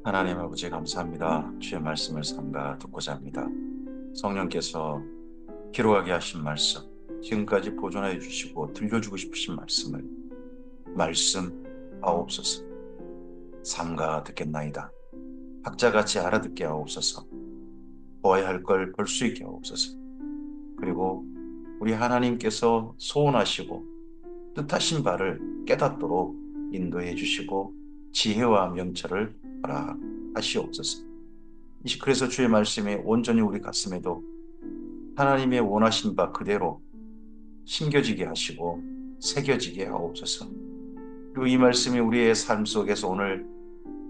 하나님 아버지 감사합니다. 주의 말씀을 삼가 듣고자 합니다. 성령께서 기록하게 하신 말씀, 지금까지 보존하여 주시고 들려주고 싶으신 말씀하옵소서. 삼가 듣겠나이다. 학자같이 알아듣게 하옵소서. 보아야 할 걸 볼 수 있게 하옵소서. 그리고 우리 하나님께서 소원하시고 뜻하신 바를 깨닫도록 인도해 주시고 지혜와 명철을 허락하시옵소서. 그래서 주의 말씀이 온전히 우리 가슴에도 하나님의 원하신 바 그대로 심겨지게 하시고 새겨지게 하옵소서. 그리고 이 말씀이 우리의 삶 속에서 오늘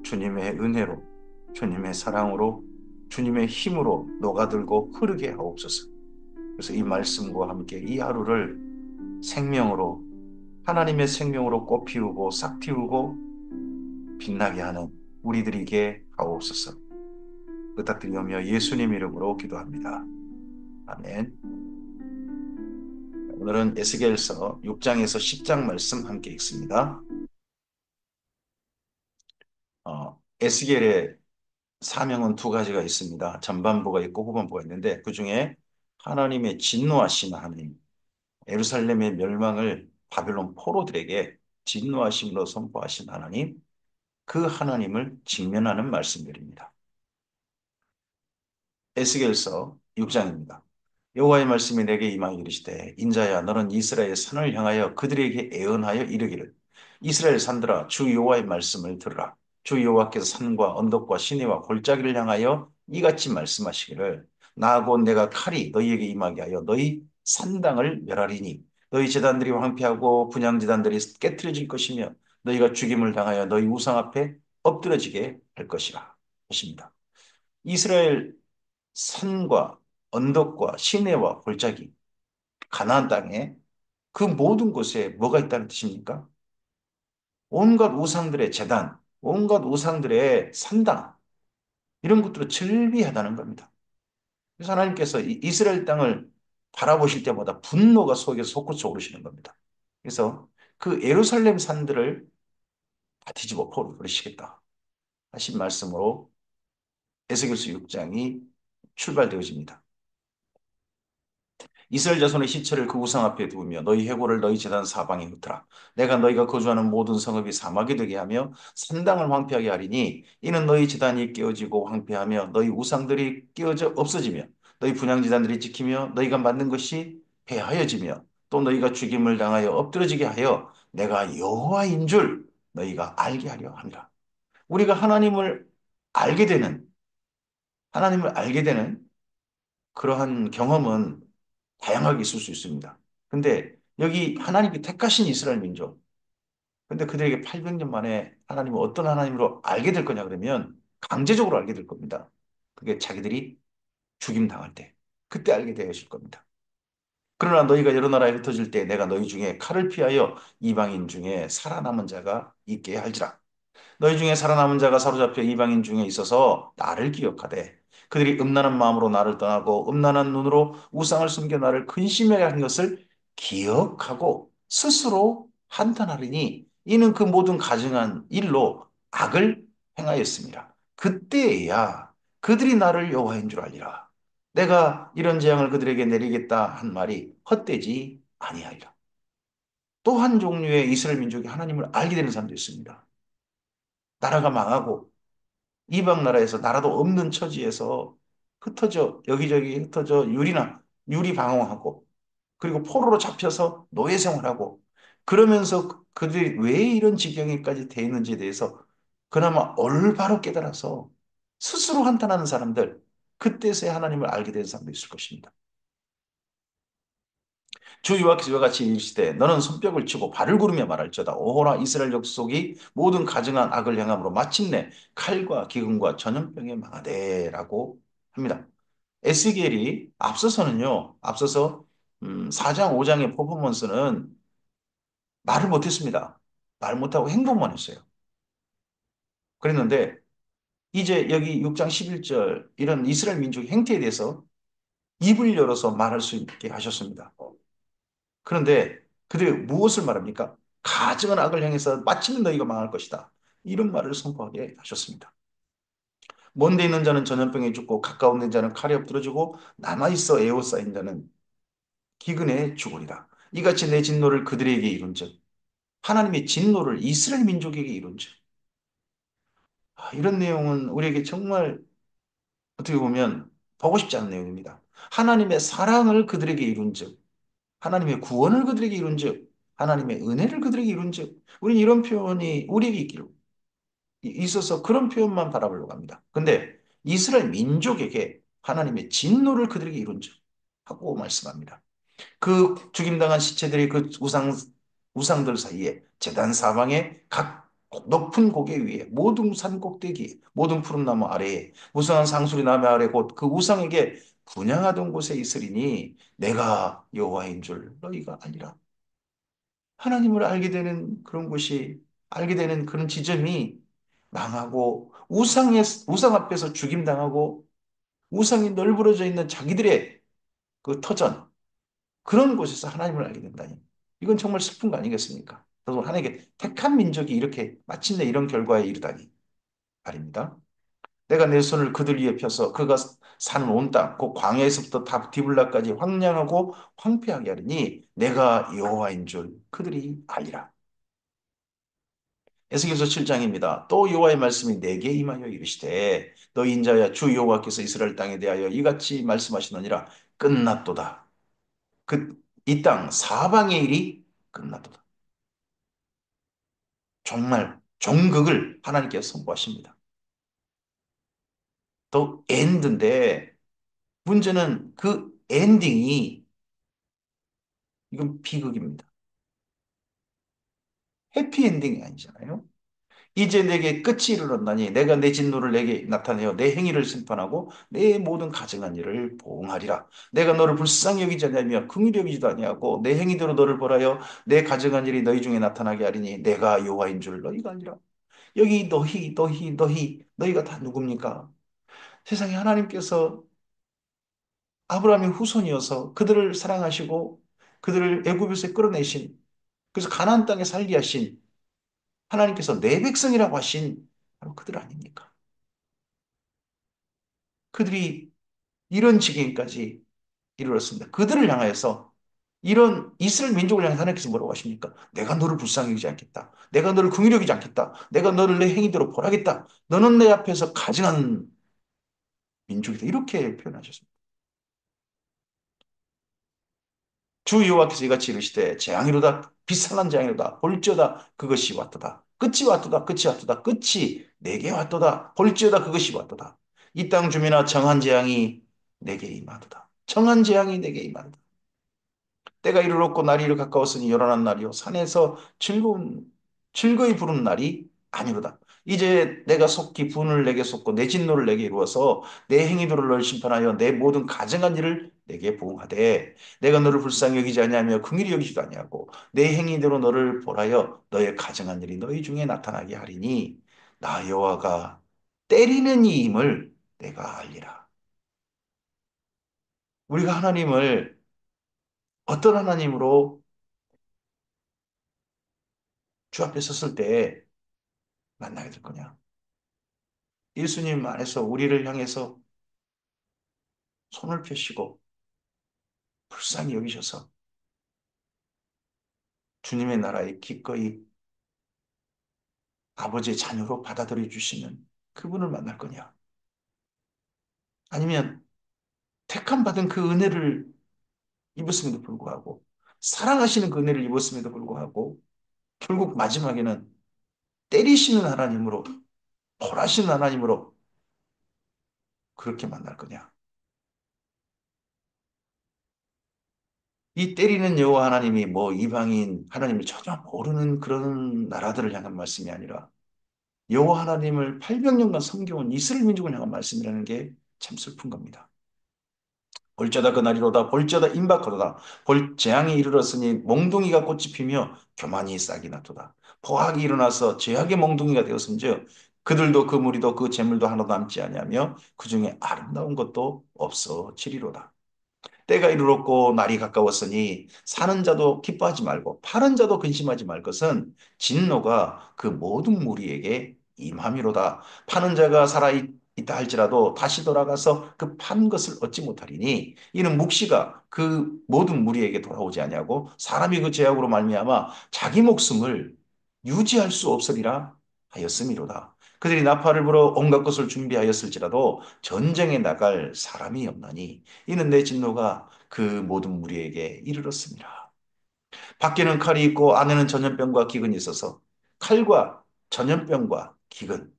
주님의 은혜로, 주님의 사랑으로, 주님의 힘으로 녹아들고 흐르게 하옵소서. 그래서 이 말씀과 함께 이 하루를 생명으로, 하나님의 생명으로 꽃피우고 싹틔우고 빛나게 하는 우리들에게 하옵소서. 부탁드리며 예수님 이름으로 기도합니다. 아멘. 오늘은 에스겔서 6장에서 10장 말씀 함께 읽습니다. 에스겔의 사명은 두 가지가 있습니다. 전반부가 있고 후반부가 있는데 그중에 하나님의 진노하신 하나님, 예루살렘의 멸망을 바벨론 포로들에게 진노하심으로 선포하신 하나님, 그 하나님을 직면하는 말씀들입니다. 에스겔서 6장입니다. 여호와의 말씀이 내게 임하여 이르시되 인자야 너는 이스라엘 산을 향하여 그들에게 애언하여 이르기를 이스라엘 산들아 주 여호와의 말씀을 들으라. 주 여호와께서 산과 언덕과 시내와 골짜기를 향하여 이같이 말씀하시기를 나 곧 내가 칼이 너희에게 임하게 하여 너희 산당을 멸하리니 너희 제단들이 황폐하고 분향 제단들이 깨트려질 것이며 너희가 죽임을 당하여 너희 우상 앞에 엎드러지게 할 것이라 하십니다. 이스라엘 산과 언덕과 시내와 골짜기, 가나안 땅에 그 모든 곳에 뭐가 있다는 뜻입니까? 온갖 우상들의 제단, 온갖 우상들의 산당, 이런 것들을 즐비하다는 겁니다. 그래서 하나님께서 이스라엘 땅을 바라보실 때마다 분노가 속에서 솟구쳐 오르시는 겁니다. 그래서 그 예루살렘 산들을 다 뒤집어 버리시겠다 하신 말씀으로 에스겔서 6장이 출발되어집니다. 이스라엘 자손의 시체를 그 우상 앞에 두으며 너희 해골을 너희 제단 사방에 흩으라. 내가 너희가 거주하는 모든 성읍이 사막이 되게 하며 산당을 황폐하게 하리니 이는 너희 제단이 깨어지고 황폐하며 너희 우상들이 깨어져 없어지며 너희 분향제단들이 지키며 너희가 만든 것이 폐하여지며 또 너희가 죽임을 당하여 엎드러지게 하여 내가 여호와인 줄 너희가 알게 하려 함이라. 우리가 알게 되는 하나님을 알게 되는 그러한 경험은 다양하게 있을 수 있습니다. 근데 여기 하나님이 택하신 이스라엘 민족, 근데 그들에게 800년 만에 하나님을 어떤 하나님으로 알게 될 거냐 그러면 강제적으로 알게 될 겁니다. 그게 자기들이 죽임 당할 때, 그때 알게 되실 겁니다. 그러나 너희가 여러 나라에 흩어질 때 내가 너희 중에 칼을 피하여 이방인 중에 살아남은 자가 있게 할지라. 너희 중에 살아남은 자가 사로잡혀 이방인 중에 있어서 나를 기억하되 그들이 음란한 마음으로 나를 떠나고 음란한 눈으로 우상을 숨겨 나를 근심하게 한 것을 기억하고 스스로 한탄하리니 이는 그 모든 가증한 일로 악을 행하였습니다. 그때야 그들이 나를 여호와인 줄 알리라. 내가 이런 재앙을 그들에게 내리겠다 한 말이 헛되지 아니하리라. 또 한 종류의 이스라엘 민족이 하나님을 알게 되는 사람도 있습니다. 나라가 망하고 이방 나라에서 나라도 없는 처지에서 흩어져 여기저기 흩어져 유리 방황하고 그리고 포로로 잡혀서 노예 생활하고 그러면서 그들이 왜 이런 지경에까지 돼 있는지에 대해서 그나마 올바로 깨달아서 스스로 한탄하는 사람들 그때서야 하나님을 알게 된 사람도 있을 것입니다. 주 여호와께서 이와 같이 이르시되 너는 손뼉을 치고 발을 구르며 말할지어다 오호라 이스라엘 족속이 모든 가증한 악을 행함으로 마침내 칼과 기근과 전염병에 망하되라고 합니다. 에스겔이 앞서서 4장 5장의 퍼포먼스는 말을 못했습니다. 말 못하고 행동만 했어요. 그랬는데 이제 여기 6장 11절 이런 이스라엘 민족의 행태에 대해서 입을 열어서 말할 수 있게 하셨습니다. 그런데 그들이 무엇을 말합니까? 가증한 악을 행해서 마침내 너희가 망할 것이다. 이런 말을 선포하게 하셨습니다. 먼데 있는 자는 전염병에 죽고 가까운 데 자는 칼에 엎드러지고 남아있어 에워싸인 자는 기근에 죽으리라. 이같이 내 진노를 그들에게 이룬즉 하나님의 진노를 이스라엘 민족에게 이룬즉 이런 내용은 우리에게 정말 어떻게 보면 보고 싶지 않은 내용입니다. 하나님의 사랑을 그들에게 이룬즉 하나님의 구원을 그들에게 이룬즉 하나님의 은혜를 그들에게 이룬즉 우리는 이런 표현이 우리에게 있기를 있어서 그런 표현만 바라보려고 합니다. 근데 이스라엘 민족에게 하나님의 진노를 그들에게 이룬즉 하고 말씀합니다. 그 죽임당한 시체들이 그 우상들 사이에 제단 사방에 각 높은 고개 위에 모든 산 꼭대기 모든 푸른 나무 아래에 무성한 상수리 나무 아래 곧 그 우상에게 분향하던 곳에 있으리니 내가 여호와인 줄 너희가 아니라 하나님을 알게 되는 그런 곳이 알게 되는 그런 지점이 망하고 우상 앞에서 죽임당하고 우상이 널브러져 있는 자기들의 그 터전 그런 곳에서 하나님을 알게 된다니. 이건 정말 슬픈 거 아니겠습니까? 그래서 하나님께 택한 민족이 이렇게 마침내 이런 결과에 이르다니 말입니다. 내가 내 손을 그들 위에 펴서 그가 사는 온 땅, 그 광야에서부터 다 디블라까지 황량하고 황폐하게 하리니 내가 여호와인 줄 그들이 알리라. 에스겔서 7장입니다. 또 여호와의 말씀이 내게 임하여 이르시되 너희 인자야 주 여호와께서 이스라엘 땅에 대하여 이같이 말씀하시느니라 끝났도다. 이 땅 사방의 일이 끝났도다. 정말 종극을 하나님께서 선포하십니다. 또 엔드인데 문제는 그 엔딩이 이건 비극입니다. 해피엔딩이 아니잖아요. 이제 내게 끝이 이르렀나니 내가 내 진노를 내게 나타내어 내 행위를 심판하고 내 모든 가증한 일을 보응하리라. 내가 너를 불쌍히 여기지 아니하며 긍휼히 여기지도 아니하고 내 행위대로 너를 벌하여 내 가증한 일이 너희 중에 나타나게 하리니 내가 여호와인 줄 너희가 아니라. 여기 너희가 다 누굽니까? 세상에 하나님께서 아브라함의 후손이어서 그들을 사랑하시고 그들을 애굽에서 끌어내신 그래서 가나안 땅에 살게 하신 하나님께서 내 백성이라고 하신 바로 그들 아닙니까? 그들이 이런 지경까지 이르렀습니다. 그들을 향하여서 이런 이스라엘 민족을 향해 하나님께서 뭐라고 하십니까? 내가 너를 불쌍히 여기지 않겠다. 내가 너를 긍휼히 여기지 않겠다. 내가 너를 내 행위대로 벌하겠다. 너는 내 앞에서 가증한 민족이다. 이렇게 표현하셨습니다. 주 여호와께서 이같이 이르시되 재앙이로다 비상한 재앙이로다 볼지어다 그것이 왔도다 끝이 왔도다 끝이 왔도다 끝이 내게 왔도다 볼지어다 그것이 왔도다 이 땅 주민아 정한 재앙이 내게 임하도다 정한 재앙이 내게 임하도다 때가 이르렀고 날이 이르 가까웠으니 열어난 날이요 산에서 즐거이 부르는 날이 아니로다. 이제 내가 속히 분을 내게 쏟고 내 진노를 내게 이루어서 내 행위들을 널 심판하여 내 모든 가증한 일을 내게 보응하되 내가 너를 불쌍히 여기지 아니하며 긍휼히 여기지도 아니하고 내 행위대로 너를 벌하여 너의 가증한 일이 너희 중에 나타나게 하리니 나 여호와가 때리는 이임을 내가 알리라. 우리가 하나님을 어떤 하나님으로 주 앞에 섰을 때 만나게 될 거냐? 예수님 안에서 우리를 향해서 손을 펴시고 불쌍히 여기셔서 주님의 나라에 기꺼이 아버지의 자녀로 받아들여 주시는 그분을 만날 거냐? 아니면 택함 받은 그 은혜를 입었음에도 불구하고 사랑하시는 그 은혜를 입었음에도 불구하고 결국 마지막에는 때리시는 하나님으로 벌하시는 하나님으로 그렇게 만날 거냐? 이 때리는 여호와 하나님이 뭐 이방인 하나님을 전혀 모르는 그런 나라들을 향한 말씀이 아니라 여호와 하나님을 800년간 섬겨온 이스라엘 민족을 향한 말씀이라는 게 참 슬픈 겁니다. 볼지어다 그날이로다 볼지어다 임박하도다 볼 재앙이 이르렀으니 몽둥이가 꽃이 피며 교만이 싹이 나도다 포악이 일어나서 죄악의 몽둥이가 되었음즉 그들도 그 무리도 그 재물도 하나도 남지 아니하며 그 중에 아름다운 것도 없어지리로다. 때가 이르렀고 날이 가까웠으니 사는 자도 기뻐하지 말고 파는 자도 근심하지 말 것은 진노가 그 모든 무리에게 임함이로다. 파는 자가 살아 있다 할지라도 다시 돌아가서 그 판 것을 얻지 못하리니 이는 묵시가 그 모든 무리에게 돌아오지 아니하고 사람이 그 죄악으로 말미암아 자기 목숨을 유지할 수 없으리라 하였음이로다. 그들이 나팔을 불어 온갖 것을 준비하였을지라도 전쟁에 나갈 사람이 없나니 이는 내 진노가 그 모든 무리에게 이르렀습니다. 밖에는 칼이 있고 안에는 전염병과 기근이 있어서 칼과 전염병과 기근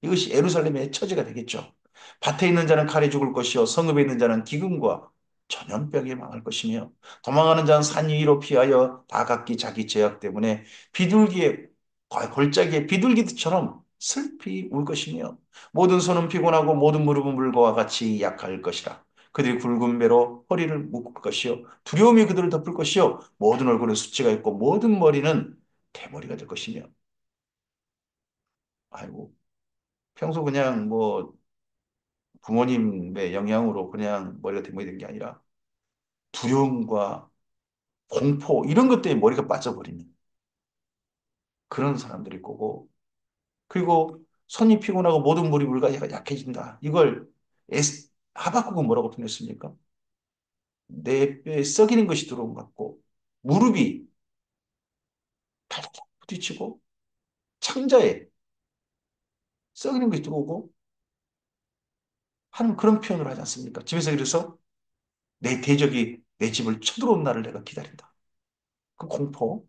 이것이 예루살렘의 처지가 되겠죠. 밭에 있는 자는 칼에 죽을 것이요 성읍에 있는 자는 기근과 전염병에 망할 것이며 도망하는 자는 산 위로 피하여 다 각기 자기 죄악 때문에 비둘기의 골짜기에 비둘기처럼 슬피 울 것이며 모든 손은 피곤하고 모든 무릎은 물과 같이 약할 것이라. 그들이 굵은 배로 허리를 묶을 것이요 두려움이 그들을 덮을 것이요 모든 얼굴에 수치가 있고 모든 머리는 대머리가 될 것이며 아이고 평소 그냥 뭐 부모님의 영향으로 그냥 머리가 대머리 된 게 아니라 두려움과 공포 이런 것 때문에 머리가 빠져버리는 그런 사람들일 거고 그리고 손이 피곤하고 모든 무리 물가가 약해진다. 이걸 하박국은 뭐라고 표현했습니까? 내 뼈에 썩이는 것이 들어온 것 같고 무릎이 탈탈 부딪히고 창자에 썩이는 것이 들어오고 하는 그런 표현을 하지 않습니까? 집에서 그래서 내 대적이 내 집을 쳐들어온 날을 내가 기다린다. 그 공포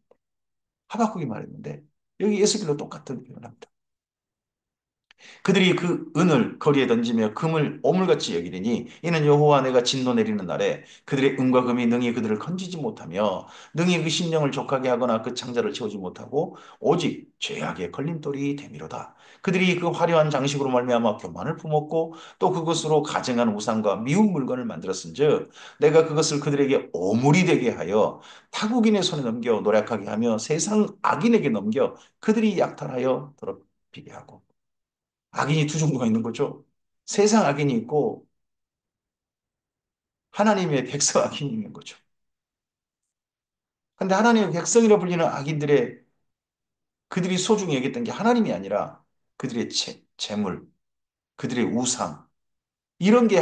하박국이 말했는데 여기 에스겔도 똑같은 표현을 합니다. 그들이 그 은을 거리에 던지며 금을 오물같이 여기리니 이는 여호와 내가 진노 내리는 날에 그들의 은과 금이 능히 그들을 건지지 못하며 능히 그 심령을 족하게 하거나 그 창자를 채우지 못하고 오직 죄악의 걸림돌이 되미로다. 그들이 그 화려한 장식으로 말미암아 교만을 품었고 또 그것으로 가증한 우상과 미운 물건을 만들었은즉 내가 그것을 그들에게 오물이 되게 하여 타국인의 손에 넘겨 노략하게 하며 세상 악인에게 넘겨 그들이 약탈하여 더럽히게 하고 악인이 두 종류가 있는 거죠. 세상 악인이 있고 하나님의 백성 악인이 있는 거죠. 근데 하나님의 백성이라 불리는 악인들의 그들이 소중히 여겼던 게 하나님이 아니라 그들의 재물, 그들의 우상 이런 게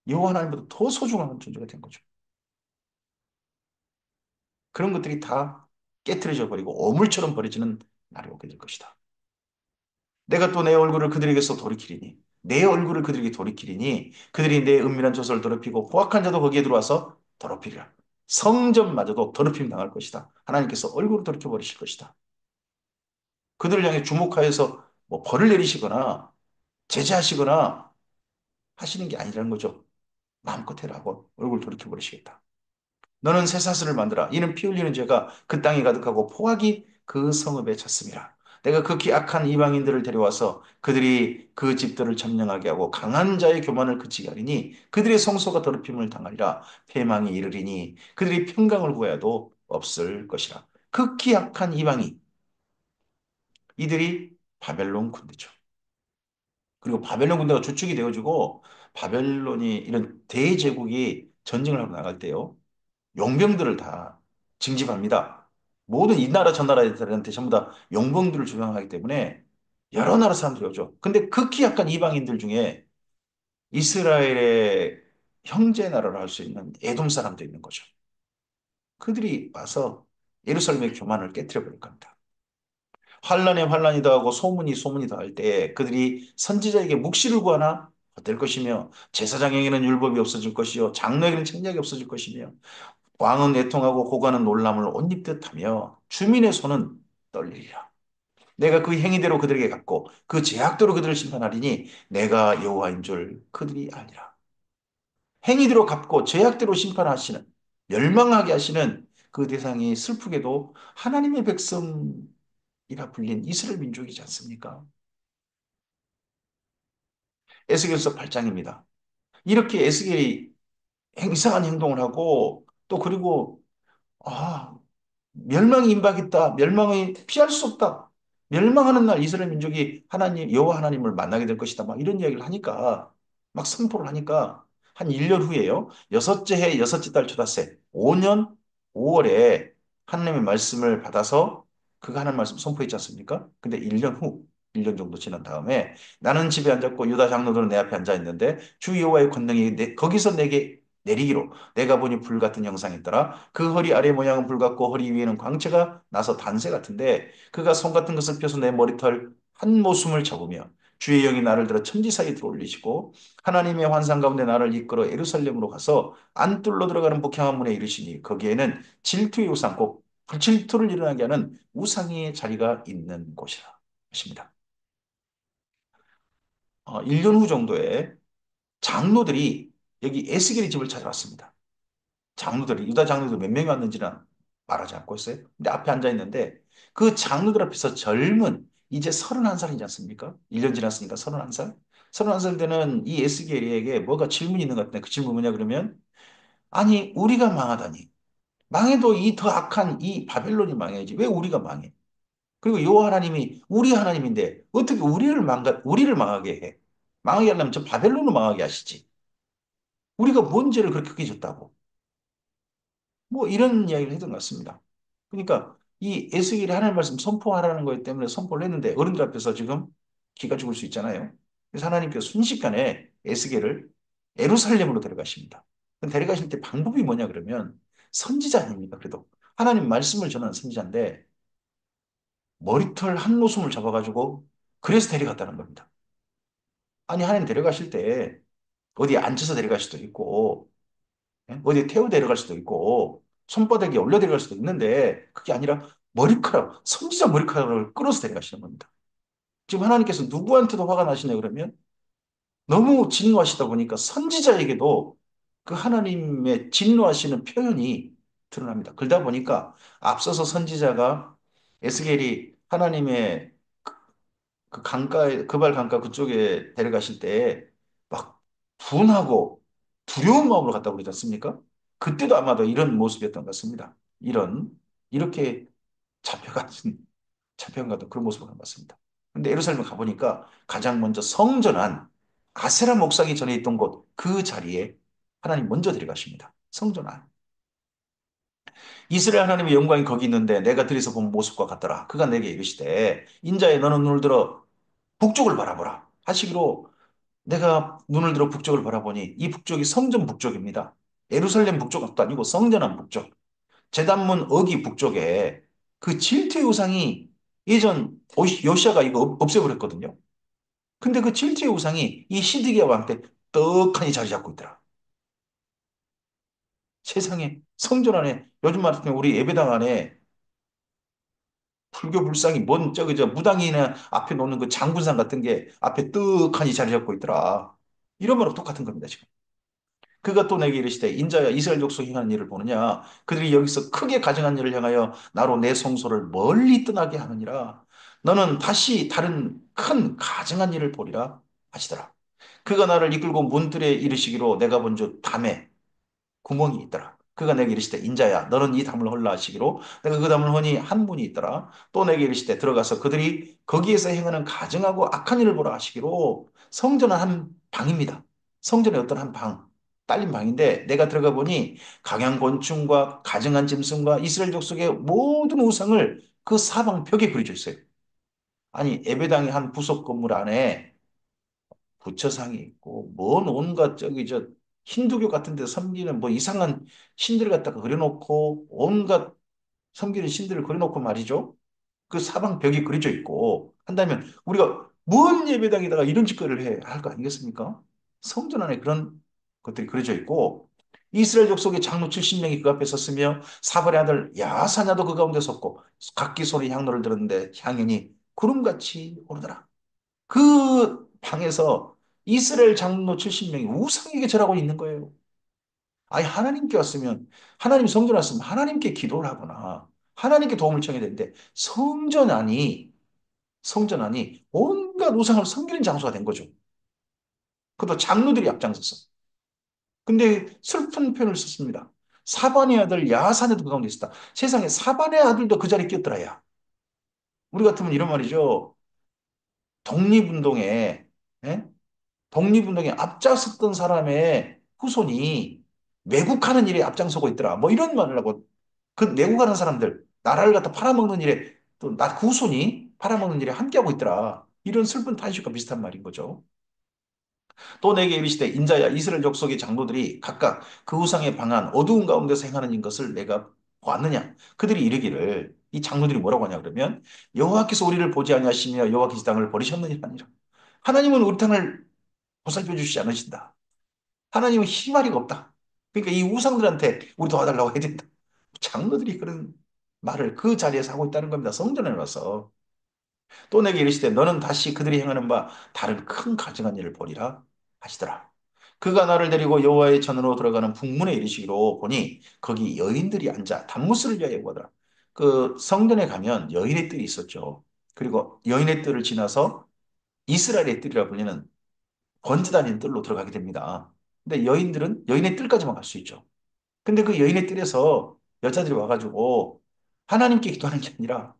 여호와 하나님보다 더 소중한 존재가 된 거죠. 그런 것들이 다 깨트려져 버리고 오물처럼 버려지는 날이 오게 될 것이다. 내가 또 내 얼굴을 그들에게서 돌이키리니 내 얼굴을 그들에게 돌이키리니 그들이 내 은밀한 조서를 더럽히고 포악한 자도 거기에 들어와서 더럽히리라. 성전마저도 더럽힘 당할 것이다. 하나님께서 얼굴을 돌이켜 버리실 것이다. 그들을 향해 주목하여서 뭐 벌을 내리시거나 제재하시거나 하시는 게 아니라는 거죠. 마음껏 해라고 얼굴 돌이켜 버리시겠다. 너는 쇠사슬을 만들어. 이는 피 흘리는 죄가 그 땅에 가득하고 포악이 그 성읍에 찼음이라. 내가 극히 악한 이방인들을 데려와서 그들이 그 집들을 점령하게 하고 강한 자의 교만을 그치게 하리니 그들의 성소가 더럽힘을 당하리라. 패망이 이르리니 그들이 평강을 구해도 없을 것이라. 극히 악한 이방인 이들이 바벨론 군대죠. 그리고 바벨론 군대가 주축이 되어지고 바벨론이 이런 대제국이 전쟁을 하고 나갈 때요. 용병들을 다 징집합니다. 모든 이 나라 저 나라들한테 전부 다 용병들을 주장하기 때문에 여러 나라 사람들이 오죠. 근데 극히 약한 이방인들 중에 이스라엘의 형제 나라로 할 수 있는 에돔 사람도 있는 거죠. 그들이 와서 예루살렘의 교만을 깨뜨려 버릴 겁니다. 환란에 환란이 더하고 소문이 더할 때 그들이 선지자에게 묵시를 구하나 어떨 것이며 제사장에게는 율법이 없어질 것이요 장로에게는 책략이 없어질 것이며 왕은 애통하고 고관은 놀람을 옷 입듯 하며 주민의 손은 떨리리라. 내가 그 행위대로 그들에게 갚고 그 죄악대로 그들을 심판하리니 내가 여호와인 줄 그들이 아니라. 행위대로 갚고 죄악대로 심판하시는 멸망하게 하시는 그 대상이 슬프게도 하나님의 백성이라 불린 이스라엘 민족이지 않습니까? 에스겔서 8장입니다. 이렇게 에스겔이 이상한 행동을 하고 또 그리고 아 멸망이 임박했다. 멸망이 피할 수 없다. 멸망하는 날 이스라엘 민족이 하나님, 여호와 하나님을 만나게 될 것이다. 막 이런 이야기를 하니까, 막 선포를 하니까 한 1년 후에요. 여섯째 해, 여섯째 달 초다새 5년 5월에 하나님의 말씀을 받아서 그가 하는 말씀 선포했지 않습니까? 근데 1년 후, 1년 정도 지난 다음에 나는 집에 앉았고 유다 장로들은 내 앞에 앉아 있는데 주 여호와의 권능이 거기서 내게 내리기로 내가 보니 불 같은 형상이 있더라. 그 허리 아래 모양은 불 같고 허리 위에는 광채가 나서 단새 같은데 그가 손 같은 것을 펴서 내 머리털 한 모숨을 잡으며 주의 영이 나를 들어 천지 사이에 들어올리시고 하나님의 환상 가운데 나를 이끌어 예루살렘으로 가서 안뜰로 들어가는 복향한 문에 이르시니 거기에는 질투의 우상 꼭 불질투를 일어나게 하는 우상의 자리가 있는 곳이라 하십니다. 1년 후 정도에 장로들이 여기 에스겔의 집을 찾아왔습니다. 장로들이 유다 장로들 몇 명이 왔는지는 말하지 않고 있어요. 근데 앞에 앉아 있는데 그 장로들 앞에서 젊은 이제 31살이지 않습니까? 1년 지났으니까 31살. 31살 되는 이 에스겔에게 뭐가 질문이 있는 것 같은데 그 질문 뭐냐 그러면 아니 우리가 망하다니 망해도 이 더 악한 이 바벨론이 망해야지 왜 우리가 망해? 그리고 요 하나님이 우리 하나님인데 어떻게 우리를 망하게 해? 망하게 하려면 저 바벨론을 망하게 하시지. 우리가 뭔 죄를 그렇게 크게 졌다고. 뭐 이런 이야기를 했던 것 같습니다. 그러니까 이 에스겔이 하나님 말씀 선포하라는 것 때문에 선포를 했는데 어른들 앞에서 지금 기가 죽을 수 있잖아요. 그래서 하나님께서 순식간에 에스겔을 예루살렘으로 데려가십니다. 데려가실 때 방법이 뭐냐 그러면 선지자 아닙니까? 그래도 하나님 말씀을 전하는 선지자인데 머리털 한 모숨을 잡아가지고 그래서 데려갔다는 겁니다. 아니 하나님 데려가실 때 어디 앉혀서 데려갈 수도 있고 어디 태워 데려갈 수도 있고 손바닥에 올려 데려갈 수도 있는데 그게 아니라 머리카락, 선지자 머리카락을 끌어서 데려가시는 겁니다. 지금 하나님께서 누구한테도 화가 나시냐 그러면 너무 진노하시다 보니까 선지자에게도 그 하나님의 진노하시는 표현이 드러납니다. 그러다 보니까 앞서서 선지자가 에스겔이 하나님의 그 강가에, 그발 강가 그쪽에 데려가실 때 막 분하고 두려운 마음으로 갔다고 그러지 않습니까? 그때도 아마도 이런 모습이었던 것 같습니다. 이렇게 잡혀간, 잡혀간 것 같은 그런 모습을 한 것 같습니다. 근데 예루살렘 가보니까 가장 먼저 성전한 아세라 목상이 전에 있던 곳, 그 자리에 하나님 먼저 데려가십니다. 성전한. 이스라엘 하나님의 영광이 거기 있는데 내가 들에서 본 모습과 같더라. 그가 내게 이르시되 인자에 너는 눈을 들어 북쪽을 바라보라 하시기로 내가 눈을 들어 북쪽을 바라보니 이 북쪽이 성전 북쪽입니다. 예루살렘 북쪽도 아니고 성전한 북쪽. 제단문 어기 북쪽에 그 질투의 우상이 예전 요시아가 이거 없애버렸거든요. 근데 그 질투의 우상이 이 시드기야 왕 때 떡하니 자리 잡고 있더라. 세상에 성전 안에 요즘 말하면 우리 예배당 안에 불교 불상이 뭔 저기 저 무당이나 앞에 놓는 그 장군상 같은 게 앞에 떡하니 자리 잡고 있더라. 이런 거랑 똑같은 겁니다, 지금. 그가 또 내게 이르시되 인자야 이스라엘 족속이 행하는 일을 보느냐 그들이 여기서 크게 가증한 일을 향하여 나로 내 성소를 멀리 떠나게 하느니라 너는 다시 다른 큰 가증한 일을 보리라 하시더라 그가 나를 이끌고 문들에 이르시기로 내가 본 주 담에 구멍이 있더라. 그가 내게 이르시되 인자야 너는 이 담을 헐라 하시기로 내가 그 담을 허니 한 문이 있더라. 또 내게 이르시되 들어가서 그들이 거기에서 행하는 가증하고 악한 일을 보라 하시기로 성전은 한 방입니다. 성전의 어떤 한 방, 딸린 방인데 내가 들어가 보니 강양 곤충과 가증한 짐승과 이스라엘 족속의 모든 우상을 그 사방 벽에 그려져 있어요. 아니 예배당의 한 부속 건물 안에 부처상이 있고 뭔 온갖 저기 저 힌두교 같은 데 섬기는 뭐 이상한 신들 갖다가 그려놓고 온갖 섬기는 신들을 그려놓고 말이죠. 그 사방 벽이 그려져 있고 한다면 우리가 뭔 예배당에다가 이런 짓거리를 해 할 거 아니겠습니까? 성전 안에 그런 것들이 그려져 있고 이스라엘 족속의 장로 70명이 그 앞에 섰으며 사발의 아들 야사냐도 그 가운데 섰고 각기 손에 향로를 들었는데 향연이 구름같이 오르더라. 그 방에서 이스라엘 장로 70명이 우상에게 절하고 있는 거예요. 아니, 하나님께 왔으면, 하나님 성전 왔으면 하나님께 기도를 하거나, 하나님께 도움을 청해야 되는데, 성전 안이 온갖 우상을 섬기는 장소가 된 거죠. 그것도 장로들이 앞장섰어. 근데 슬픈 표현을 썼습니다. 사반의 아들 야산에도 그 가운데 있었다. 세상에 사반의 아들도 그 자리에 끼었더라, 야. 우리 같으면 이런 말이죠. 독립운동에, 예? 독립운동에 앞장섰던 사람의 후손이 매국하는 일에 앞장서고 있더라. 뭐 이런 말을 하고 그 매국하는 사람들, 나라를 갖다 팔아먹는 일에 또 나 후손이 팔아먹는 일에 함께하고 있더라. 이런 슬픈 탄식과 비슷한 말인 거죠. 또 내게 이르시되 인자야 이스라엘 족속의 장로들이 각각 그 우상에 방한 어두운 가운데서 행하는 것을 내가 보았느냐 그들이 이르기를 이 장로들이 뭐라고 하냐 그러면 여호와께서 우리를 보지 아니하시며 여호와께서 이 땅을 버리셨느니라 하니라. 하나님은 우리 땅을 보살펴 주시지 않으신다. 하나님은 희마리가 없다. 그러니까 이 우상들한테 우리 도와달라고 해야 된다. 장로들이 그런 말을 그 자리에서 하고 있다는 겁니다. 성전에 와서. 또 내게 이르시되 너는 다시 그들이 행하는 바 다른 큰 가증한 일을 보리라 하시더라. 그가 나를 데리고 여호와의 전으로 들어가는 북문에 이르시기로 보니 거기 여인들이 앉아 단무스를 위하여 보더라. 그 성전에 가면 여인의 뜰이 있었죠. 그리고 여인의 뜰을 지나서 이스라엘의 뜰이라 불리는 번제단인 뜰로 들어가게 됩니다. 근데 여인들은 여인의 뜰까지만 갈 수 있죠. 근데 그 여인의 뜰에서 여자들이 와가지고 하나님께 기도하는 게 아니라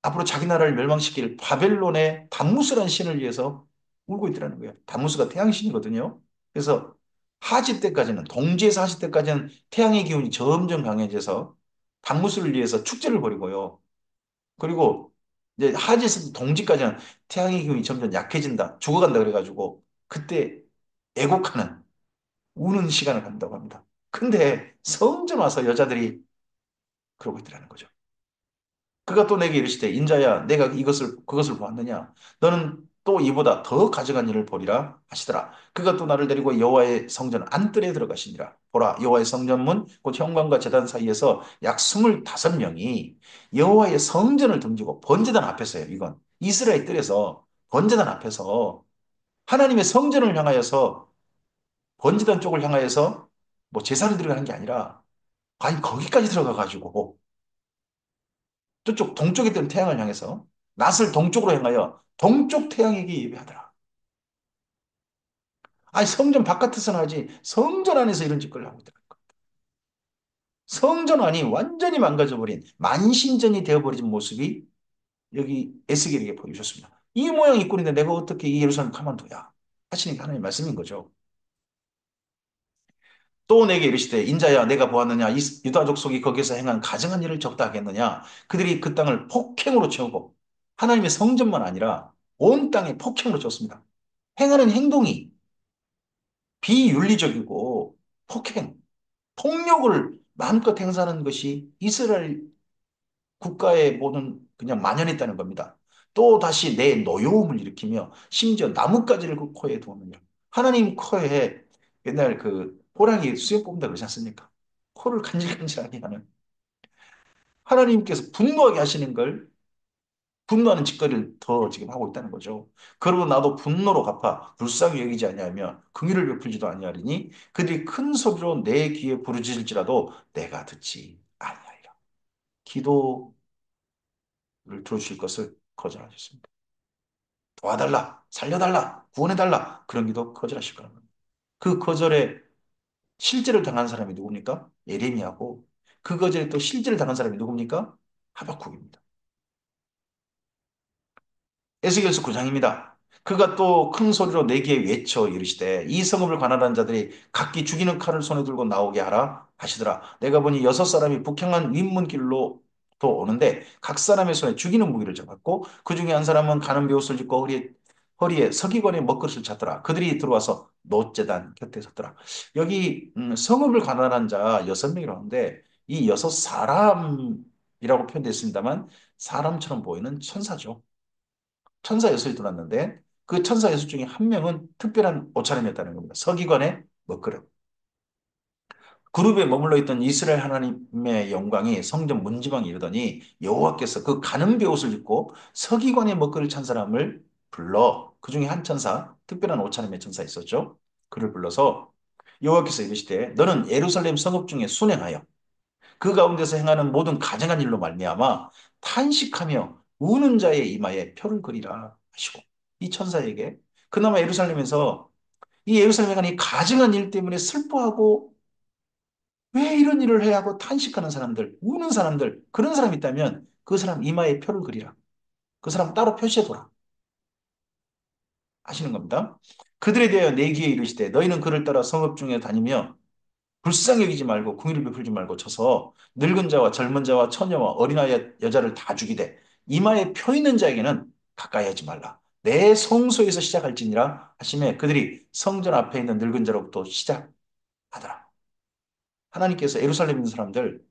앞으로 자기 나라를 멸망시킬 바벨론의 담무스라는 신을 위해서 울고 있더라는 거예요. 담무스가 태양신이거든요. 그래서 하지 때까지는 동지에서 하지 때까지는 태양의 기운이 점점 강해져서 담무스를 위해서 축제를 벌이고요. 그리고 이제 하지에서 동지까지는 태양의 기운이 점점 약해진다, 죽어간다 그래가지고 그때 애곡하는 우는 시간을 갖는다고 합니다. 근데 성전 와서 여자들이 그러고 있더라는 거죠. 그가 또 내게 이르시되 인자야 내가 이것을 그것을 보았느냐 너는 또 이보다 더 가증한 일을 보리라 하시더라. 그가 또 나를 데리고 여호와의 성전 안뜰에 들어가시니라. 보라 여호와의 성전문 곧 현관과 제단 사이에서 약 25명이 여호와의 성전을 등지고 번제단 앞에서요. 이건 이스라엘 뜰에서 번제단 앞에서 하나님의 성전을 향하여서 번제단 쪽을 향하여서 뭐 제사를 드리는 게 아니라 아니 거기까지 들어가 가지고 저쪽 동쪽에 뜨는 태양을 향해서 낯을 동쪽으로 향하여 동쪽 태양에게 예배하더라. 아니 성전 바깥에서는 하지 성전 안에서 이런 짓거리를 하고 있더라. 성전 안이 완전히 망가져버린 만신전이 되어버린 모습이 여기 에스겔에게 보여주셨습니다. 이 모양 이 꼴인데 내가 어떻게 이 예루살렘 가만둬야 하시는 게 하나님의 말씀인 거죠. 또 내게 이르시되 인자야 내가 보았느냐 유다 족속이 거기서 행한 가증한 일을 적다 하겠느냐 그들이 그 땅을 폭행으로 채우고 하나님의 성전만 아니라 온 땅에 폭행으로 쳤습니다. 행하는 행동이 비윤리적이고 폭행, 폭력을 마음껏 행사하는 것이 이스라엘 국가의 모든 그냥 만연했다는 겁니다. 또 다시 내 노여움을 일으키며 심지어 나뭇가지를 그 코에 두었느냐. 하나님 코에 옛날 그 호랑이 수염 뽑는다 그러지 않습니까? 코를 간질간질하게 하는 하나님께서 분노하게 하시는 걸 분노하는 짓거리를 더 지금 하고 있다는 거죠. 그러고 나도 분노로 갚아 불쌍히 여기지 아니하며 긍휼을 베풀지도 아니하리니 그들이 큰 소리로 내 귀에 부르짖을지라도 내가 듣지 아니하리라. 기도를 들어주실 것을 거절하셨습니다. 도와달라, 살려달라, 구원해달라 그런 기도 거절하실 거라는 겁니다. 그 거절에 실제를 당한 사람이 누굽니까? 예레미야고 그 거절에 또 실제를 당한 사람이 누굽니까? 하박국입니다. 에스겔서 9장입니다. 그가 또 큰 소리로 내게 외쳐 이르시되 이 성읍을 관할하는 자들이 각기 죽이는 칼을 손에 들고 나오게 하라 하시더라. 내가 보니 6사람이 북향한 윗문길로 또 오는데 각 사람의 손에 죽이는 무기를 잡았고 그 중에 한 사람은 가는 베옷을 입고 허리에 서기관의 먹것을 찼더라. 그들이 들어와서 노제단 곁에 섰더라. 여기 성읍을 관할한 자 6명이라고 하는데 이 6사람이라고 표현되어 있습니다만 사람처럼 보이는 천사죠. 천사 여섯이 들어왔는데 그 천사 여섯 중에 한 명은 특별한 옷차림이었다는 겁니다. 서기관의 먹그릇. 그룹에 머물러 있던 이스라엘 하나님의 영광이 성전 문지방에 이르더니 여호와께서 그 가는 베옷을 입고 서기관의 먹그릇을 찬 사람을 불러 그 중에 한 천사, 특별한 옷차림의 천사 있었죠. 그를 불러서 여호와께서 이르시되 너는 예루살렘 성읍 중에 순행하여 그 가운데서 행하는 모든 가증한 일로 말미암아 탄식하며 우는 자의 이마에 표를 그리라 하시고 이 천사에게 그나마 예루살렘에서 이 예루살렘에 관한 이 가증한 일 때문에 슬퍼하고 왜 이런 일을 해야 하고 탄식하는 사람들, 우는 사람들, 그런 사람이 있다면 그 사람 이마에 표를 그리라. 그 사람 따로 표시해둬라. 하시는 겁니다. 그들에 대하여 내기에 이르시되 너희는 그를 따라 성읍 중에 다니며 불쌍히 여기지 말고 궁의를 베풀지 말고 쳐서 늙은 자와 젊은 자와 처녀와 어린아이 여자를 다 죽이되 이마에 표 있는 자에게는 가까이 하지 말라. 내 성소에서 시작할지니라 하심에 그들이 성전 앞에 있는 늙은 자로부터 시작하더라. 하나님께서 예루살렘에 있는 사람들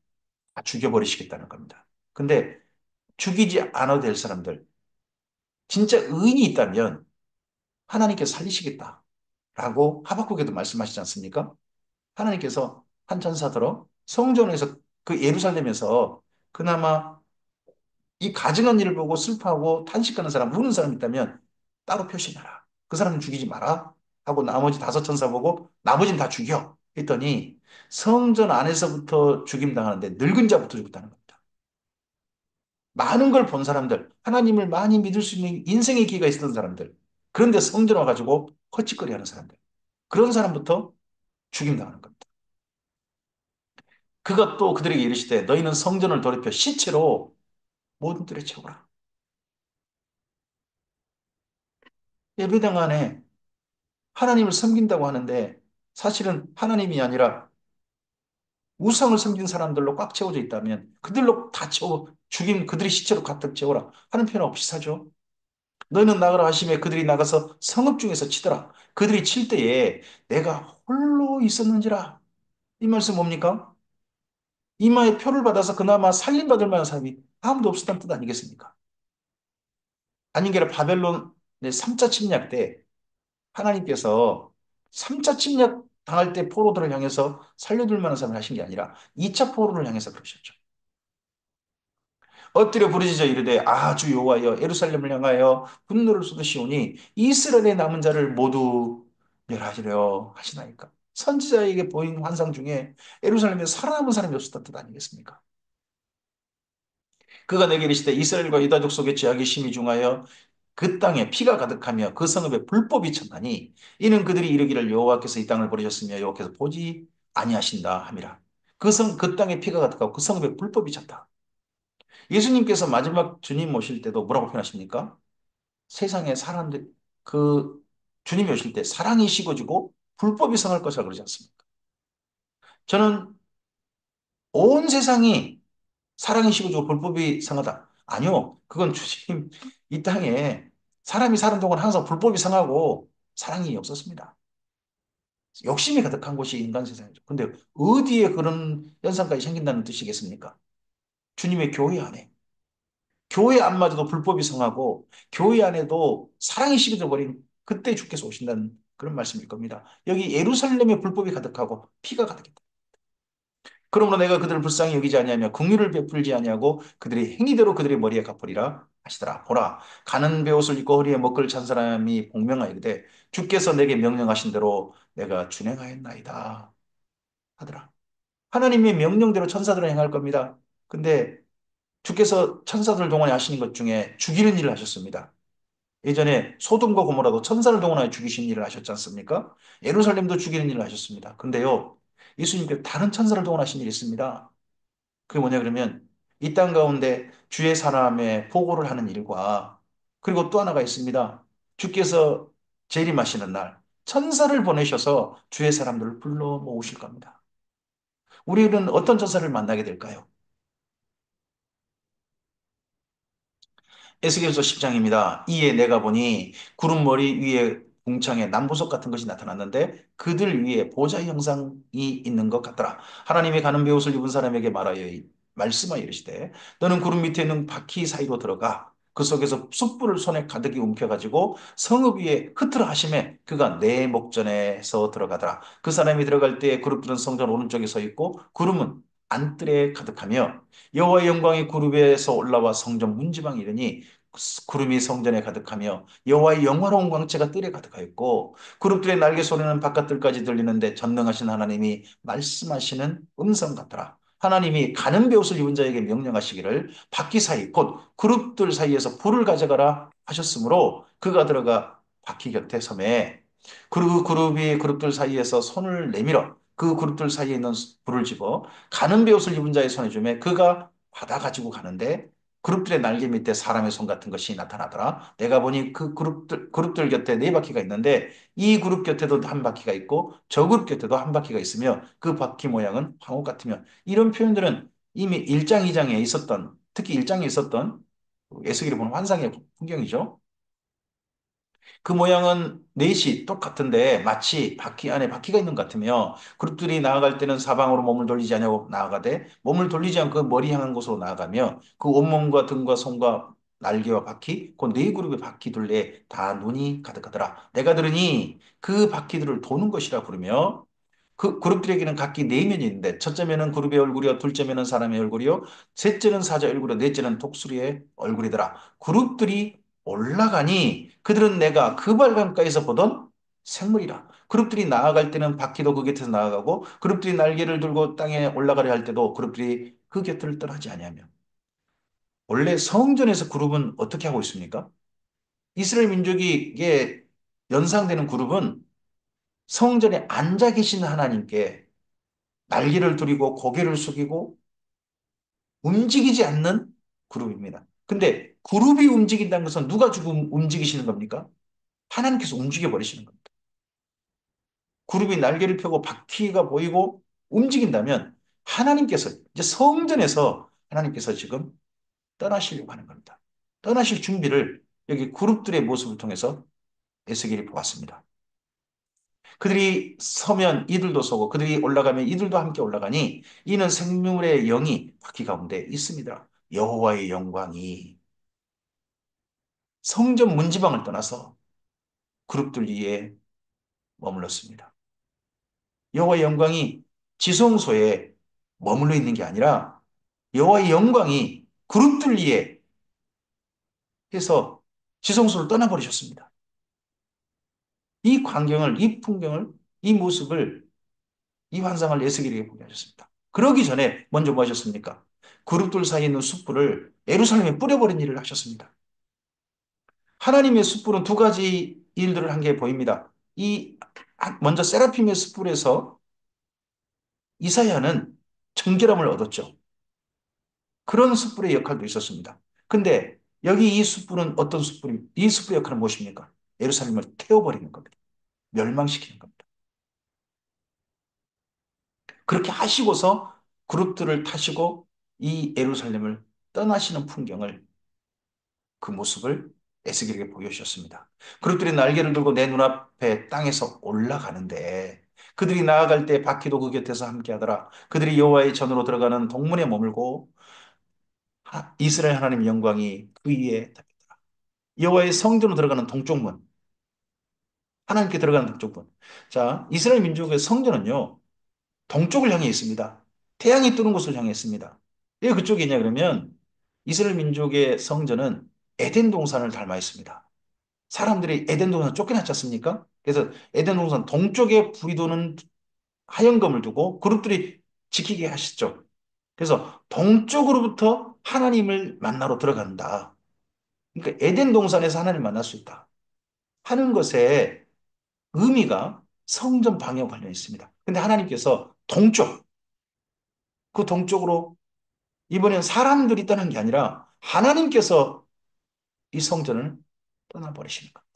다 죽여버리시겠다는 겁니다. 근데 죽이지 않아도 될 사람들, 진짜 의인이 있다면 하나님께서 살리시겠다라고 하박국에도 말씀하시지 않습니까? 하나님께서 한 천사들어 성전에서 그 예루살렘에서 그나마 이 가증한 일을 보고 슬퍼하고 탄식하는 사람, 우는 사람 있다면 따로 표시해라. 그 사람은 죽이지 마라. 하고 나머지 다섯 천사 보고 나머지는 다 죽여. 했더니 성전 안에서부터 죽임 당하는데 늙은 자부터 죽었다는 겁니다. 많은 걸 본 사람들, 하나님을 많이 믿을 수 있는 인생의 기회가 있었던 사람들, 그런데 성전 와가지고 헛짓거리 하는 사람들, 그런 사람부터 죽임 당하는 겁니다. 그가 또 그들에게 이르시되 너희는 성전을 돌이켜 시체로 모든 뜰에 채우라. 예배당 안에 하나님을 섬긴다고 하는데 사실은 하나님이 아니라 우상을 섬긴 사람들로 꽉 채워져 있다면 그들로 다 채워 죽임 그들의 시체로 가득 채워라 하는 표현 없이 사죠. 너희는 나가라 하심에 그들이 나가서 성읍 중에서 치더라. 그들이 칠 때에 내가 홀로 있었는지라. 이 말씀 뭡니까? 이마에 표를 받아서 그나마 살림받을 만한 사람이 아무도 없었다는 뜻 아니겠습니까? 아닌 게 아니라 바벨론의 3차 침략 때 하나님께서 3차 침략 당할 때 포로들을 향해서 살려둘 만한 삶을 하신 게 아니라 2차 포로를 향해서 그러셨죠. 엎드려 부르짖어 이르되 주 여호와여 예루살렘을 향하여 분노를 쏟으시오니 이스라엘의 남은 자를 모두 멸하시려 하시나이까. 선지자에게 보인 환상 중에 예루살렘에 살아남은 사람이 없었던 뜻 아니겠습니까? 그가 내게 이르시되 이스라엘과 유다족 속에 죄악이 심히 중하여 그 땅에 피가 가득하며 그 성읍에 불법이 쳤나니 이는 그들이 이르기를 여호와께서 이 땅을 버리셨으며 여호와께서 보지 아니하신다 함이라. 그 땅에 피가 가득하고 그 성읍에 불법이 쳤다. 예수님께서 마지막 주님 오실 때도 뭐라고 표현하십니까? 세상에 사람들 그 주님이 오실 때 사랑이 식어지고 불법이 성할 것이라 그러지 않습니까? 저는 온 세상이 사랑이 식어지고 불법이 성하다. 아니요. 그건 주님 이 땅에 사람이 사는 동안 항상 불법이 성하고 사랑이 없었습니다. 욕심이 가득한 곳이 인간 세상이죠. 근데 어디에 그런 현상까지 생긴다는 뜻이겠습니까? 주님의 교회 안에. 교회 안마저도 불법이 성하고 교회 안에도 사랑이 식어져 버린 그때 주께서 오신다는 그런 말씀일 겁니다. 여기 예루살렘에 불법이 가득하고 피가 가득했다. 그러므로 내가 그들을 불쌍히 여기지 아니하며 긍휼을 베풀지 아니하고 그들의 행위대로 그들의 머리에 갚으리라 하시더라. 보라, 가는 베옷을 입고 허리에 먹을 찬 사람이 복명하이르되 주께서 내게 명령하신 대로 내가 준행하였나이다 하더라. 하나님의 명령대로 천사들은 행할 겁니다. 근데 주께서 천사들 동원해 하시는 것 중에 죽이는 일을 하셨습니다. 예전에 소돔과 고모라도 천사를 동원하여 죽이신 일을 하셨지 않습니까? 예루살렘도 죽이는 일을 하셨습니다. 근데요, 예수님께 다른 천사를 동원하신 일이 있습니다. 그게 뭐냐 그러면 이 땅 가운데 주의 사람의 보고를 하는 일과 그리고 또 하나가 있습니다. 주께서 재림하시는 날 천사를 보내셔서 주의 사람들을 불러 모으실 겁니다. 우리는 어떤 천사를 만나게 될까요? 에스겔서 10장입니다. 이에 내가 보니 구름머리 위에 궁창에 남보석 같은 것이 나타났는데 그들 위에 보좌 형상이 있는 것 같더라. 하나님의 가는 베옷을 입은 사람에게 말씀하여 이르시되 너는 구름 밑에 있는 바퀴 사이로 들어가 그 속에서 숯불을 손에 가득히 움켜가지고 성읍 위에 흩으라 하심에 그가 내 목전에서 들어가더라. 그 사람이 들어갈 때에 그룹들은 성전 오른쪽에 서 있고 구름은 안뜰에 가득하며 여호와의 영광이 구름에서 올라와 성전 문지방에 이르니 구름이 성전에 가득하며 여호와의 영화로운 광채가 뜰에 가득하였고 그룹들의 날개 소리는 바깥들까지 들리는데 전능하신 하나님이 말씀하시는 음성 같더라. 하나님이 가는 베옷을 입은 자에게 명령하시기를 바퀴 사이 곧 그룹들 사이에서 불을 가져가라 하셨으므로 그가 들어가 바퀴 곁에 섬에 그 그룹이 그룹들 사이에서 손을 내밀어 그 그룹들 사이에 있는 불을 집어 가는 베옷을 입은 자의 손에 주매 그가 받아 가지고 가는데 그룹들의 날개 밑에 사람의 손 같은 것이 나타나더라. 내가 보니 그 그룹들 곁에 네 바퀴가 있는데 이 그룹 곁에도 한 바퀴가 있고 저 그룹 곁에도 한 바퀴가 있으며 그 바퀴 모양은 황홀 같으며 이런 표현들은 이미 1장, 2장에 있었던 특히 1장에 있었던 에스겔이 보는 환상의 풍경이죠. 그 모양은 넷이 똑같은데 마치 바퀴 안에 바퀴가 있는 것 같으며 그룹들이 나아갈 때는 사방으로 몸을 돌리지 않냐고 나아가되 몸을 돌리지 않고 머리 향한 곳으로 나아가며 그 온몸과 등과 손과 날개와 바퀴 그 네 그룹의 바퀴들에 다 눈이 가득하더라. 내가 들으니 그 바퀴들을 도는 것이라 부르며 그 그룹들에게는 각기 네 면이 있는데 첫째 면은 그룹의 얼굴이요 둘째 면은 사람의 얼굴이요 셋째는 사자 얼굴이요 넷째는 독수리의 얼굴이더라. 그룹들이 올라가니 그들은 내가 그 발광가에서 보던 생물이라. 그룹들이 나아갈 때는 바퀴도 그 곁에서 나아가고 그룹들이 날개를 들고 땅에 올라가려 할 때도 그룹들이 그 곁을 떠나지 아니하며 원래 성전에서 그룹은 어떻게 하고 있습니까? 이스라엘 민족에게 연상되는 그룹은 성전에 앉아 계신 하나님께 날개를 두리고 고개를 숙이고 움직이지 않는 그룹입니다. 근데 그룹이 움직인다는 것은 누가 지금 움직이시는 겁니까? 하나님께서 움직여 버리시는 겁니다. 그룹이 날개를 펴고 바퀴가 보이고 움직인다면 하나님께서 이제 성전에서 하나님께서 지금 떠나시려고 하는 겁니다. 떠나실 준비를 여기 그룹들의 모습을 통해서 에스겔이 보았습니다. 그들이 서면 이들도 서고 그들이 올라가면 이들도 함께 올라가니 이는 생명의 영이 바퀴 가운데 있습니다. 여호와의 영광이 성전 문지방을 떠나서 그룹들 위에 머물렀습니다. 여호와의 영광이 지성소에 머물러 있는 게 아니라 여호와의 영광이 그룹들 위에 해서 지성소를 떠나버리셨습니다. 이 광경을, 이 풍경을, 이 모습을, 이 환상을 에스겔에게 보게 하셨습니다. 그러기 전에 먼저 뭐 하셨습니까? 그룹들 사이에 있는 숯불을 예루살렘에 뿌려버린 일을 하셨습니다. 하나님의 숯불은 두 가지 일들을 한 게 보입니다. 먼저 세라핌의 숯불에서 이사야는 정결함을 얻었죠. 그런 숯불의 역할도 있었습니다. 근데 여기 이 숯불은 어떤 숯불입니까? 이 숯불의 역할은 무엇입니까? 예루살렘을 태워버리는 겁니다. 멸망시키는 겁니다. 그렇게 하시고서 그룹들을 타시고 이 예루살렘을 떠나시는 풍경을 그 모습을 에스겔에게 보여주셨습니다. 그룹들이 날개를 들고 내 눈앞에 땅에서 올라가는데 그들이 나아갈 때 바퀴도 그 곁에서 함께하더라. 그들이 여호와의 전으로 들어가는 동문에 머물고 이스라엘 하나님 영광이 그 위에 여호와의 성전으로 들어가는 동쪽 문, 하나님께 들어가는 동쪽 문. 자, 이스라엘 민족의 성전은요 동쪽을 향해 있습니다. 태양이 뜨는 곳을 향해 있습니다. 왜 그쪽에 있냐 그러면 이스라엘 민족의 성전은 에덴 동산을 닮아 있습니다. 사람들이 에덴 동산 쫓겨났지 않습니까? 그래서 에덴 동산 동쪽에 불이 도는 하영금을 두고 그룹들이 지키게 하시죠. 그래서 동쪽으로부터 하나님을 만나러 들어간다. 그러니까 에덴 동산에서 하나님을 만날 수 있다. 하는 것에 의미가 성전 방향 관련이 있습니다. 근데 하나님께서 동쪽, 그 동쪽으로 이번엔 사람들이 떠난 게 아니라 하나님께서 이 성전을 떠나버리시는 겁니다.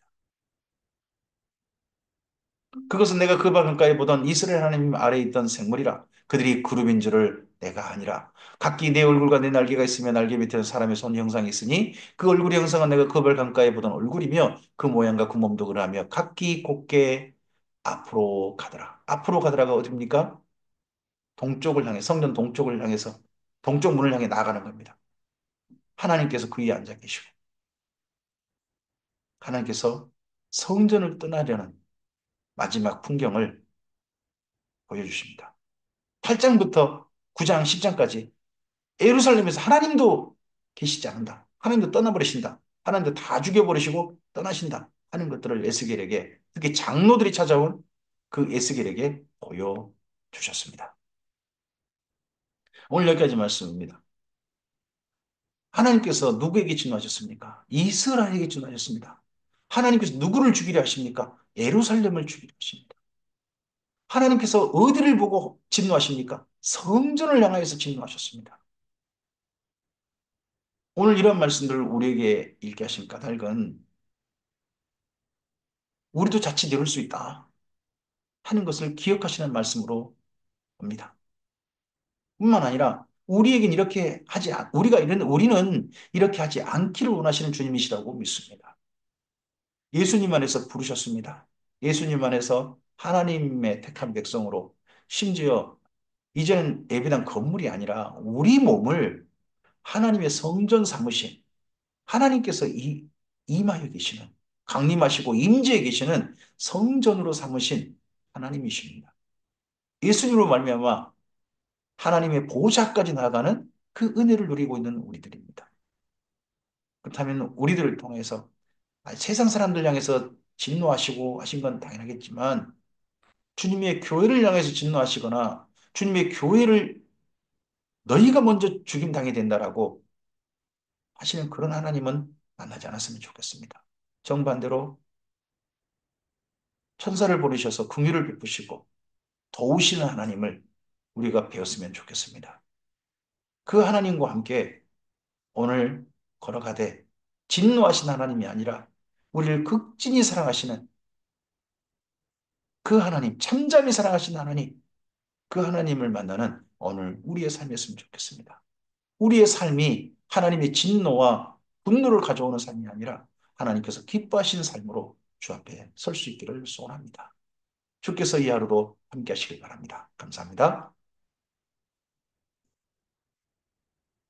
그것은 내가 그 바닷가에 보던 이스라엘 하나님 아래에 있던 생물이라. 그들이 그룹인 줄을 내가 아니라. 각기 내 얼굴과 내 날개가 있으며 날개 밑에는 사람의 손 형상이 있으니 그 얼굴의 형상은 내가 그 바닷가에 보던 얼굴이며 그 모양과 그 몸도 그러하며 각기 곧게 앞으로 가더라. 앞으로 가더라가 어딥니까? 동쪽을 향해 성전 동쪽을 향해서 동쪽 문을 향해 나가는 겁니다. 하나님께서 그 위에 앉아 계시고 하나님께서 성전을 떠나려는 마지막 풍경을 보여주십니다. 8장부터 9장, 10장까지 예루살렘에서 하나님도 계시지 않는다. 하나님도 떠나버리신다. 하나님도 다 죽여버리시고 떠나신다. 하는 것들을 에스겔에게 특히 장로들이 찾아온 그 에스겔에게 보여주셨습니다. 오늘 여기까지 말씀입니다. 하나님께서 누구에게 진노하셨습니까? 이스라엘에게 진노하셨습니다. 하나님께서 누구를 죽이려 하십니까? 예루살렘을 죽이려 하십니다. 하나님께서 어디를 보고 진노하십니까? 성전을 향하여서 진노하셨습니다. 오늘 이런 말씀들을 우리에게 읽게 하신 까닭은 우리도 자칫 이럴 수 있다 하는 것을 기억하시는 말씀으로 봅니다. 뿐만 아니라 우리에겐 이렇게 우리는 이렇게 하지 않기를 원하시는 주님이시라고 믿습니다. 예수님 안에서 부르셨습니다. 예수님 안에서 하나님의 택한 백성으로 심지어 이제는 예배당 건물이 아니라 우리 몸을 하나님의 성전 삼으신 하나님께서 임하여 계시는 강림하시고 임재해 계시는 성전으로 삼으신 하나님이십니다. 예수님으로 말미암아 하나님의 보좌까지 나아가는 그 은혜를 누리고 있는 우리들입니다. 그렇다면 우리들을 통해서 세상 사람들 향해서 진노하시고 하신 건 당연하겠지만 주님의 교회를 향해서 진노하시거나 주님의 교회를 너희가 먼저 죽임당해야 된다라고 하시는 그런 하나님은 만나지 않았으면 좋겠습니다. 정반대로 천사를 보내셔서 긍휼을 베푸시고 도우시는 하나님을 우리가 배웠으면 좋겠습니다. 그 하나님과 함께 오늘 걸어가되 진노하신 하나님이 아니라 우리를 극진히 사랑하시는 그 하나님, 참잠이 사랑하신 하나님, 그 하나님을 만나는 오늘 우리의 삶이었으면 좋겠습니다. 우리의 삶이 하나님의 진노와 분노를 가져오는 삶이 아니라 하나님께서 기뻐하시는 삶으로 주 앞에 설 수 있기를 소원합니다. 주께서 이 하루도 함께 하시길 바랍니다. 감사합니다.